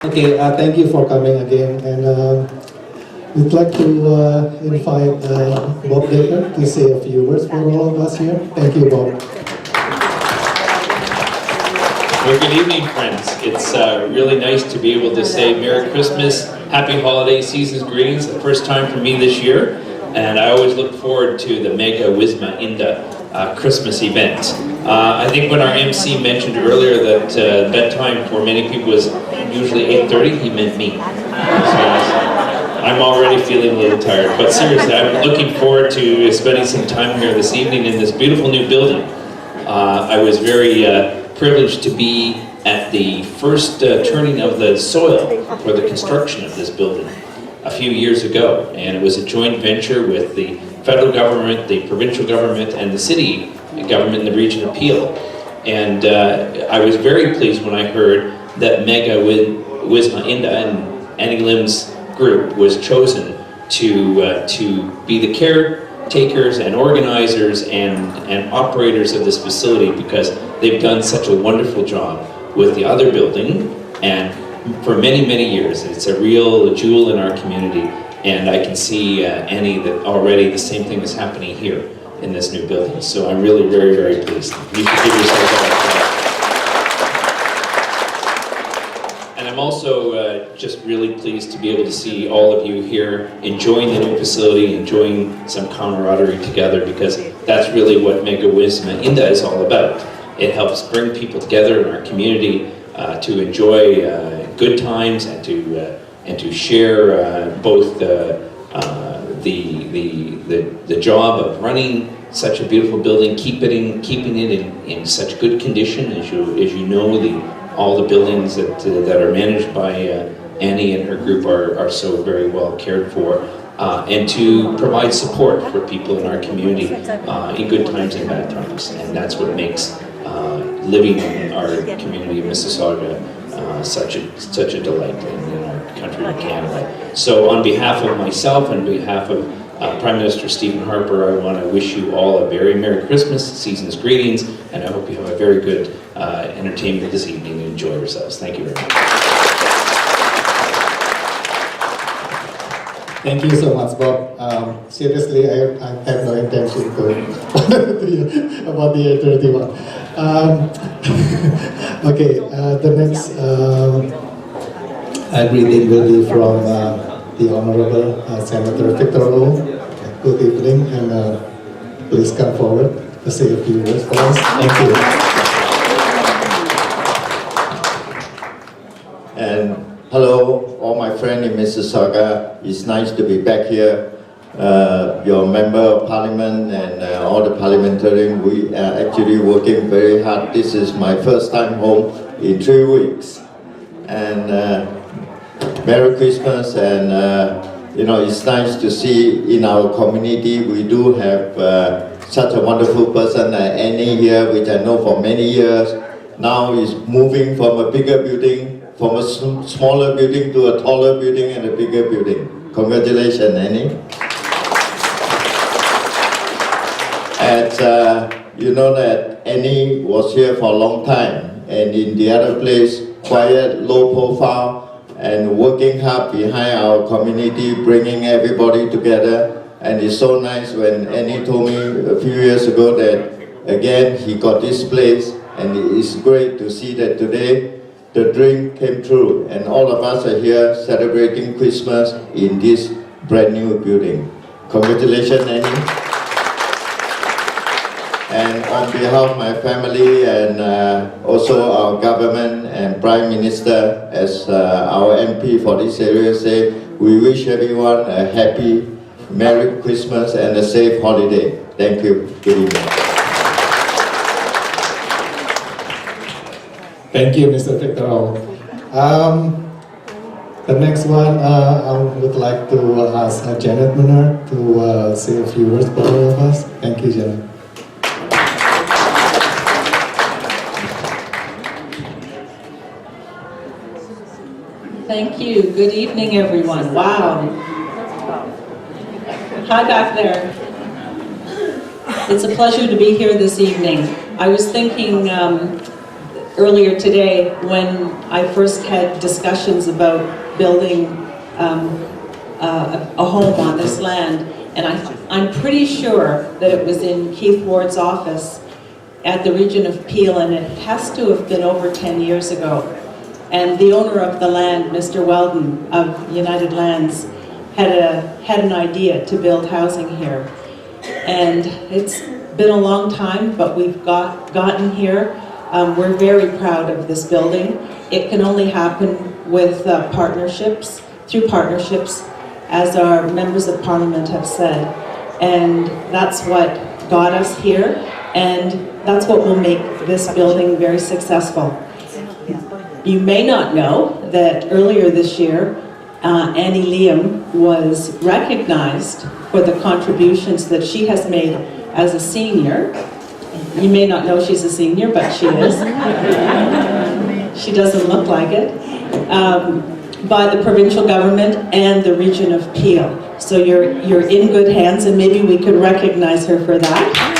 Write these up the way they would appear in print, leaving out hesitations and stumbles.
Okay, thank you for coming again, and we'd like to invite Bob Dechert to say a few words for all of us here. Thank you, Bob. Well, good evening, friends. It's really nice to be able to say Merry Christmas, Happy Holiday, Season's Greetings, the first time for me this year, and I always look forward to the Mega Wisma Inda Christmas event. I think when our MC mentioned earlier that bedtime for many people is usually 8:30, he meant me. So I'm already feeling a little tired, but seriously, I'm looking forward to spending some time here this evening in this beautiful new building. I was very privileged to be at the first turning of the soil for the construction of this building a few years ago, and it was a joint venture with the federal government, the provincial government, and the city government in the region of Peel. And I was very pleased when I heard that Mega Wisma Inda and Annie Liem's group was chosen to be the caretakers and organizers and operators of this facility, because they've done such a wonderful job with the other building, and for many, many years. It's a real jewel in our community, and I can see, Annie, that already the same thing is happening here in this new building. So I'm really very, very pleased. You should give yourself a clap. And I'm also just really pleased to be able to see all of you here enjoying the new facility, enjoying some camaraderie together, because that's really what Mega Wisma Inda is all about. It helps bring people together in our community to enjoy good times and to share both the job of running such a beautiful building, keeping it in such good condition. As you know, all the buildings that are managed by Annie and her group are so very well cared for, and to provide support for people in our community in good times and bad times. And that's what makes living in our community of Mississauga such a delight in our country of Canada. So on behalf of myself and on behalf of Prime Minister Stephen Harper, I want to wish you all a very Merry Christmas, season's greetings, and I hope you have a very good entertainment this evening and enjoy yourselves. Thank you very much. Thank you so much, Bob. Seriously, I have no intention to about the 8:31. Okay, the next greeting will be from the Honorable Senator Victor Loh. Good evening, and please come forward to say a few words for us. Thank you. And hello, all my friends in Mississauga. It's nice to be back here. Your member of parliament and all the parliamentarians, we are actually working very hard. This is my first time home in 3 weeks. And Merry Christmas, and it's nice to see in our community we do have such a wonderful person like Annie here, which I know for many years. Now is moving from a bigger building, from a smaller building to a taller building and a bigger building. Congratulations, Annie. And you know that Annie was here for a long time, and in the other place, quiet, low profile, and working hard behind our community, bringing everybody together. And it's so nice when Annie told me a few years ago that again he got this place, and it's great to see that today the dream came true, and all of us are here celebrating Christmas in this brand new building. Congratulations, Annie. And on behalf of my family and also our government and Prime Minister, as our MP for this area say, we wish everyone a happy, Merry Christmas and a safe holiday. Thank you. Good evening. Thank you, Mr. Victor. The next one, I would like to ask Janet Menard to say a few words for all of us. Thank you, Janet. Thank you. Good evening, everyone. Wow. Hi back there. It's a pleasure to be here this evening. I was thinking earlier today when I first had discussions about building a home on this land, and I'm pretty sure that it was in Keith Ward's office at the region of Peel, and it has to have been over 10 years ago. And the owner of the land, Mr. Weldon of United Lands, had an idea to build housing here. And it's been a long time, but we've gotten here. We're very proud of this building. It can only happen with partnerships, through partnerships, as our members of parliament have said. And that's what got us here, and that's what will make this building very successful. You may not know that earlier this year, Annie Liem was recognized for the contributions that she has made as a senior. You may not know she's a senior, but she is. She doesn't look like it. By the provincial government and the region of Peel. So you're in good hands, and maybe we could recognize her for that.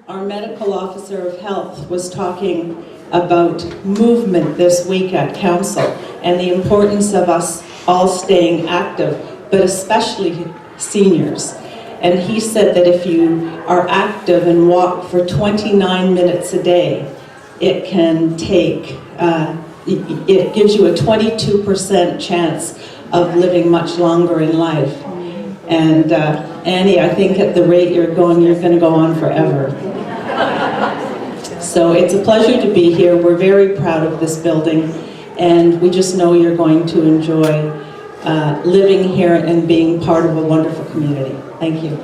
Our medical officer of health was talking about movement this week at council and the importance of us all staying active, but especially seniors. And he said that if you are active and walk for 29 minutes a day, it can take, it gives you a 22% chance of living much longer in life. And Annie, I think at the rate you're going to go on forever. So it's a pleasure to be here. We're very proud of this building, and we just know you're going to enjoy living here and being part of a wonderful community. Thank you.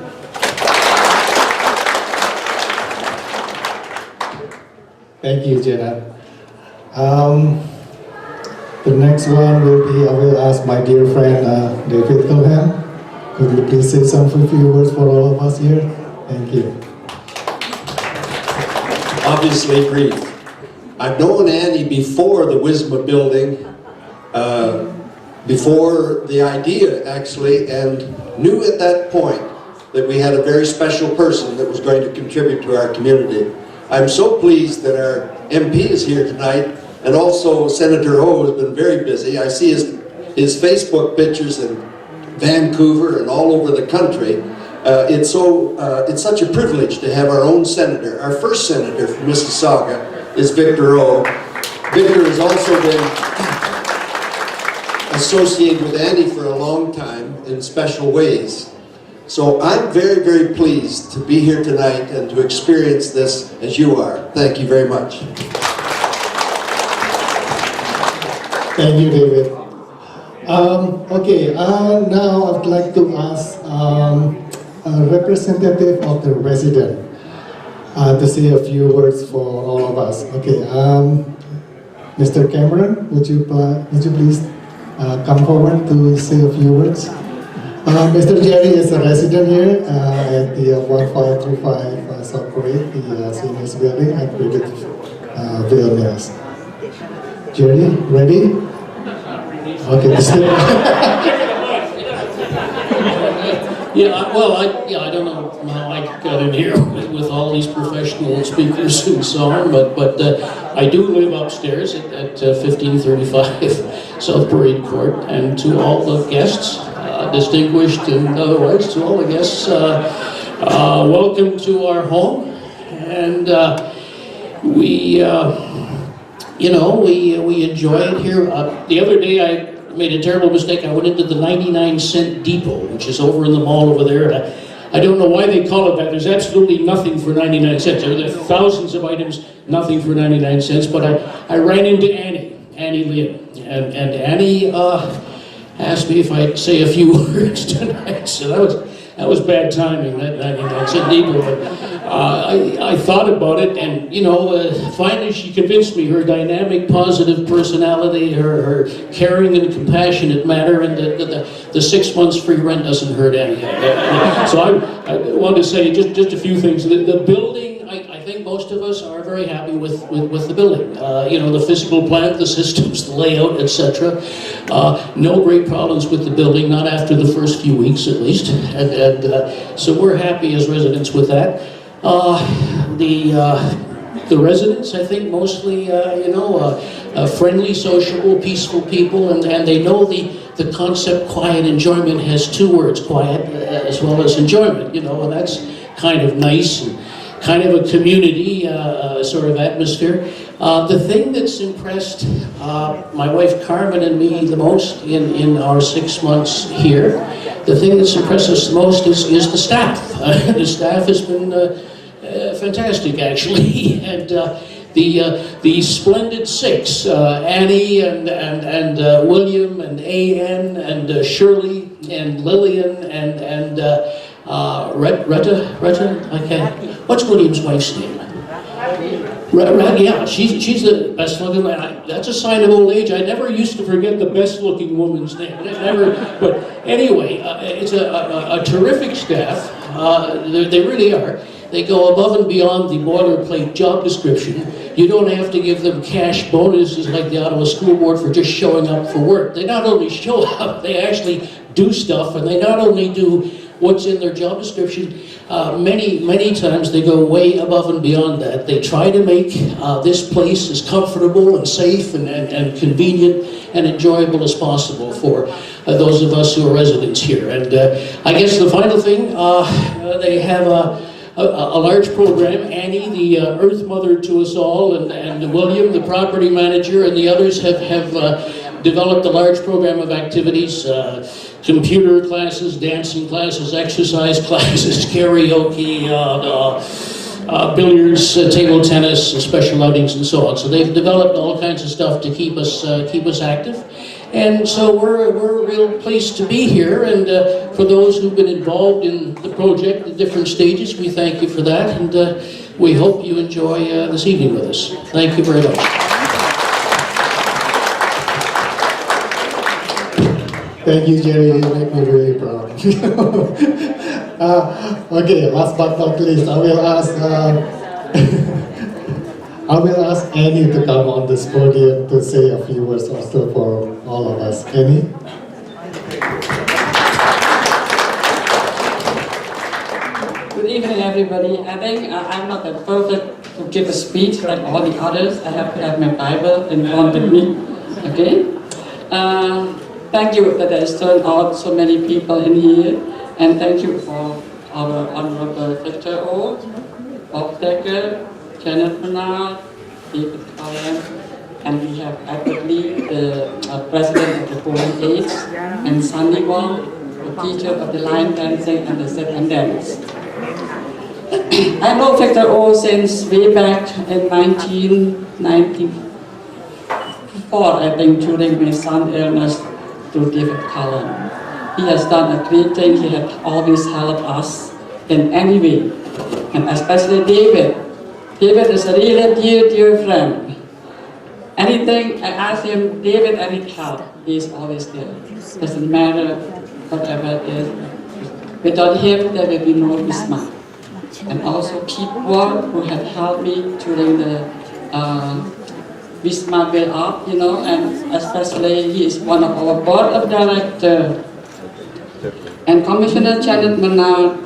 Thank you, Jenna. The next one will be, I will ask my dear friend David Culham. Could you please say some few words for all of us here? Thank you. Obviously brief. I've known Annie before the Wisma building, before the idea actually, and knew at that point that we had a very special person that was going to contribute to our community. I'm so pleased that our MP is here tonight, and also Senator O has been very busy. I see his Facebook pictures in Vancouver and all over the country. It's such a privilege to have our own senator. Our first senator from Mississauga is Victor O. Victor has also been associated with Annie for a long time in special ways. So I'm very, very pleased to be here tonight and to experience this as you are. Thank you very much. Thank you, David. Okay, now I'd like to ask a representative of the resident to say a few words for all of us. Okay, Mr. Cameron, would you please come forward to say a few words? Mr. Jerry is a resident here at the 1535 South Parade, the seniors building at Ville Mills. Jerry, ready? Okay, Yeah, well, I don't know how I got in here with all these professional speakers and so on, but I do live upstairs at 1535 South Parade Court, and to all the guests, distinguished and otherwise, to all the guests, welcome to our home, and we enjoy it here. The other day I made a terrible mistake. I went into the 99-cent depot, which is over in the mall over there. I don't know why they call it that. There's absolutely nothing for 99 cents. There are thousands of items, nothing for 99 cents. But I ran into Annie Liem. And Annie asked me if I'd say a few words tonight. So that was bad timing, that 99 cent depot. But I thought about it, and finally she convinced me. Her dynamic, positive personality, her caring and compassionate manner, and the 6 months free rent doesn't hurt any. So I wanted to say just a few things. The building, I think most of us are very very happy with the building. You know, the physical plant, the systems, the layout, etc. No great problems with the building, not after the first few weeks at least. And so we're happy as residents with that. The residents, I think, mostly, you know, friendly, sociable, peaceful people, and they know the concept quiet enjoyment has two words, quiet as well as enjoyment, you know, and that's kind of nice and kind of a community sort of atmosphere. The thing that's impressed my wife Carmen and me the most in our 6 months here, the thing that's impressed us the most is the staff. The staff has been fantastic, actually, and the splendid six, Annie and William and A.N. and Shirley and Lillian and Retta, I can't, what's William's wife's name? Yeah, she's the best looking. That's a sign of old age. I never used to forget the best looking woman's name. But anyway, it's a terrific staff. They really are. They go above and beyond the boilerplate job description. You don't have to give them cash bonuses like the Ottawa School Board for just showing up for work. They not only show up, they actually do stuff, and they not only do what's in their job description, many times they go way above and beyond that. They try to make this place as comfortable and safe and convenient and enjoyable as possible for those of us who are residents here. And I guess the final thing, they have a large program. Annie, the Earth Mother to us all, and William, the property manager, and the others have developed a large program of activities, computer classes, dancing classes, exercise classes, karaoke, billiards, table tennis, special outings, and so on. So they've developed all kinds of stuff to keep us active. And so we're a real place to be here, and for those who've been involved in the project at different stages, we thank you for that, and we hope you enjoy this evening with us. Thank you very much. Thank you, Jerry. You make me really proud. Okay, last but not least, I will ask Annie to come on this podium to say a few words also for all of us. Annie? Good evening, everybody. I think I'm not that perfect to give a speech like all the others. I have to have my Bible in front of me. Okay? Thank you that there's turned out so many people in here. And thank you for our Honorable Dechert, Bob Dechert, Janet Menard, David Culham, and we have Edward Liem, the President of the Council Aids, and Sandy Wong, the teacher of the line dancing and the set and dance. I know Dechert since way back in 1994, I think, during my son illness to David Culham. He has done a great thing. He has always helped us in any way, and especially David. David is a really dear friend. Anything I ask him, David, I need help, he's always there. Doesn't matter whatever it is. Without him, there will be no Wisma. And also Pete Ward, who had helped me during the Wisma build up, you know, and especially he is one of our board of directors. And Commissioner Janet Menard,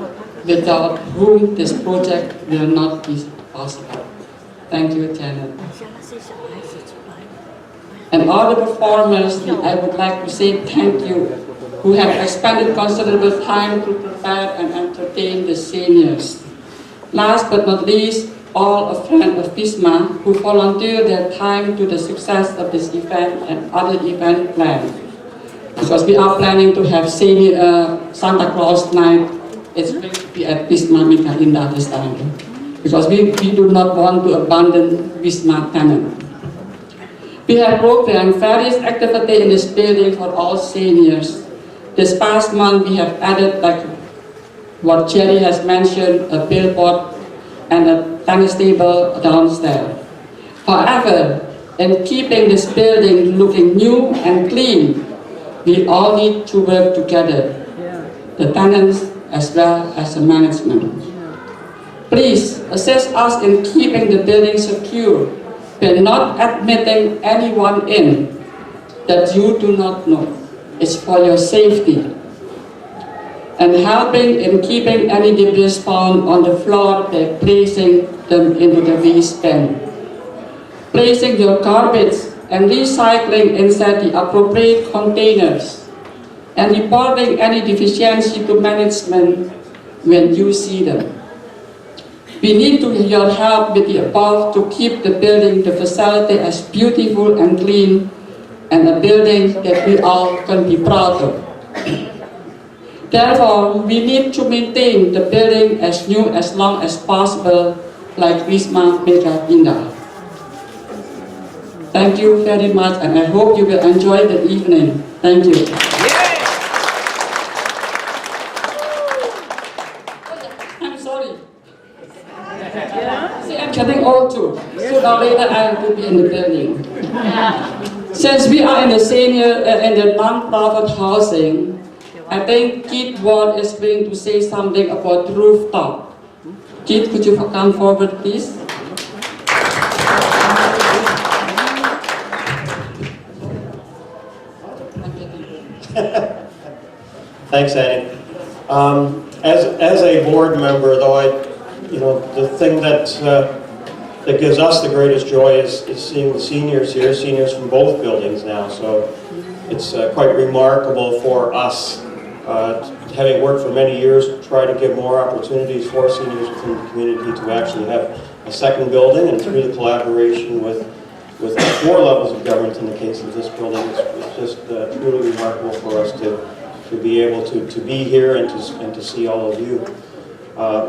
without whom this project will not be possible. Thank you, Janet. And all the performers, I would like to say thank you, who have expended considerable time to prepare and entertain the seniors. Last but not least, all a friend of Wisma who volunteered their time to the success of this event and other event planned. Because we are planning to have Santa Claus night. It's going to be at Wisma Mika Indah this time. Because we do not want to abandon Wisma tenant. We have programmed various activities in this building for all seniors. This past month we have added, like what Jerry has mentioned, a billboard and a tennis table downstairs. However, in keeping this building looking new and clean, we all need to work together, the tenants as well as the management. Please assist us in keeping the building secure by not admitting anyone in that you do not know. It's for your safety. And helping in keeping any debris found on the floor by placing them into the waste bin. Placing your garbage and recycling inside the appropriate containers. And reporting any deficiency to management when you see them. We need your help with the above to keep the building, the facility as beautiful and clean, and a building that we all can be proud of. Therefore, we need to maintain the building as new as long as possible, like Wisma Mega Indah. Thank you very much, and I hope you will enjoy the evening. Thank you. I'm sorry. See, I'm getting old too. Sooner or later, I have to be in the building. Since we are in the senior, in the non-profit housing, I think Keith Ward is going to say something about rooftop. Keith, could you come forward, please? Thanks, Annie. As a board member, though, the thing that gives us the greatest joy is seeing the seniors here, seniors from both buildings now. So it's quite remarkable for us, having worked for many years, to try to give more opportunities for seniors within the community to actually have a second building, and through the collaboration with 4 levels of government in the case of this building, it's just truly remarkable for us to be able to be here and to see all of you.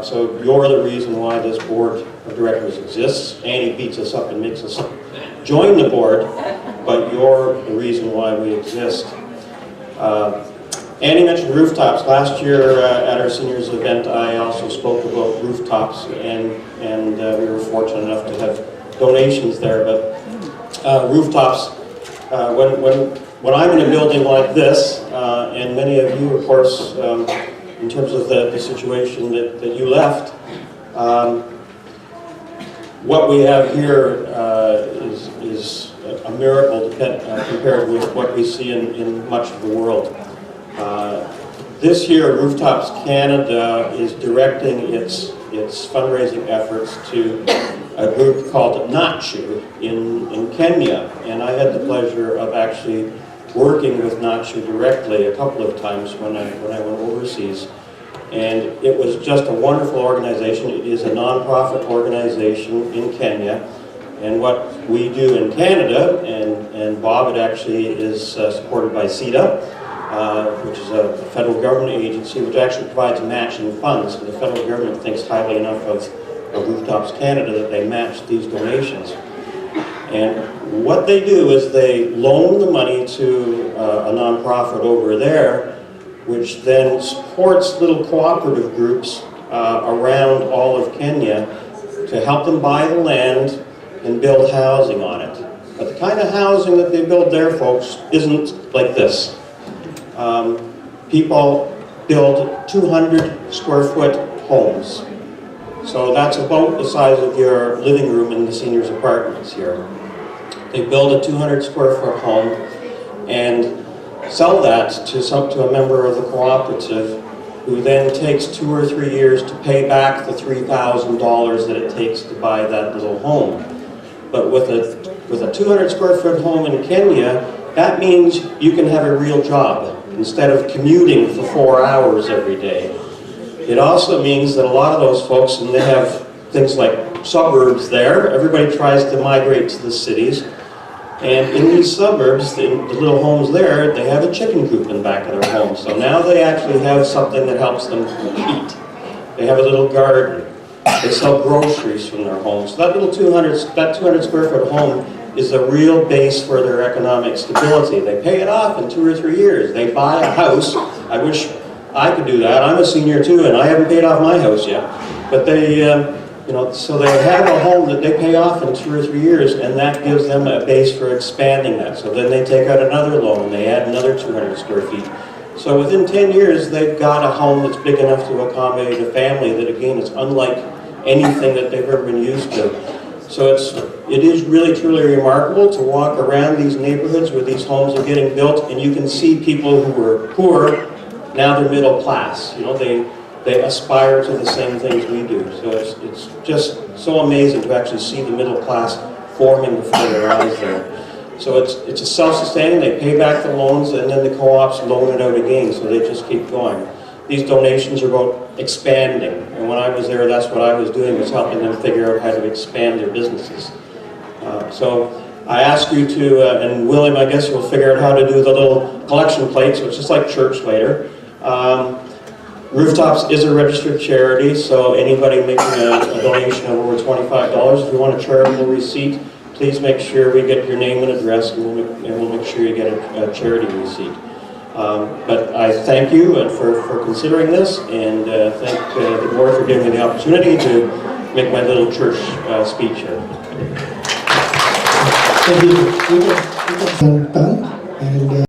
So you're the reason why this board of directors exists. Annie beats us up and makes us join the board, but you're the reason why we exist. Annie mentioned rooftops. Last year at our seniors event, I also spoke about rooftops, and we were fortunate enough to have donations there. But rooftops, when I'm in a building like this, and many of you, of course, in terms of the situation that you left, what we have here is a miracle compared with what we see in much of the world. This year, Rooftops Canada is directing its fundraising efforts to a group called Nachu in Kenya, and I had the pleasure of actually working with Nachu directly a couple of times when I went overseas, and it was just a wonderful organization. It is a non-profit organization in Kenya, and what we do in Canada, and Bob, it actually is supported by CEDA, which is a federal government agency which actually provides matching funds. And the federal government thinks highly enough of Rooftops Canada that they match these donations. And what they do is they loan the money to a nonprofit over there, which then supports little cooperative groups around all of Kenya to help them buy the land and build housing on it. But the kind of housing that they build there, folks, isn't like this. People build 200 square foot homes. So that's about the size of your living room in the seniors' apartments here. They build a 200 square foot home and sell that to a member of the cooperative, who then takes 2 or 3 years to pay back the $3,000 that it takes to buy that little home. But with a 200 square foot home in Kenya, that means you can have a real job instead of commuting for 4 hours every day. It also means that a lot of those folks, and they have things like suburbs there, everybody tries to migrate to the cities. And in these suburbs, the little homes there, they have a chicken coop in the back of their home. So now they actually have something that helps them eat. They have a little garden. They sell groceries from their homes. So that 200 square foot home is the real base for their economic stability. They pay it off in 2 or 3 years. They buy a house. I wish I could do that. I'm a senior too, and I haven't paid off my house yet. But they, so they have a home that they pay off in 2 or 3 years, and that gives them a base for expanding that. So then they take out another loan, and they add another 200 square feet. So within 10 years, they've got a home that's big enough to accommodate a family that, again, is unlike anything that they've ever been used to. So it is really truly remarkable to walk around these neighborhoods where these homes are getting built, and you can see people who were poor, now they're middle class. You know, they aspire to the same things we do. So it's just so amazing to actually see the middle class forming before their eyes there. So it's a self-sustaining, they pay back the loans, and then the co-ops loan it out again, so they just keep going. These donations are about expanding, and when I was there, that's what I was doing, was helping them figure out how to expand their businesses. So I ask you to, and William, I guess you'll figure out how to do the little collection plate, so it's just like church later. Rooftops is a registered charity, so anybody making a donation of over $25, if you want a charitable receipt, please make sure we get your name and address, and we'll make sure you get a charity receipt. But I thank you for considering this, and thank the board for giving me the opportunity to make my little church speech here. Thank you. And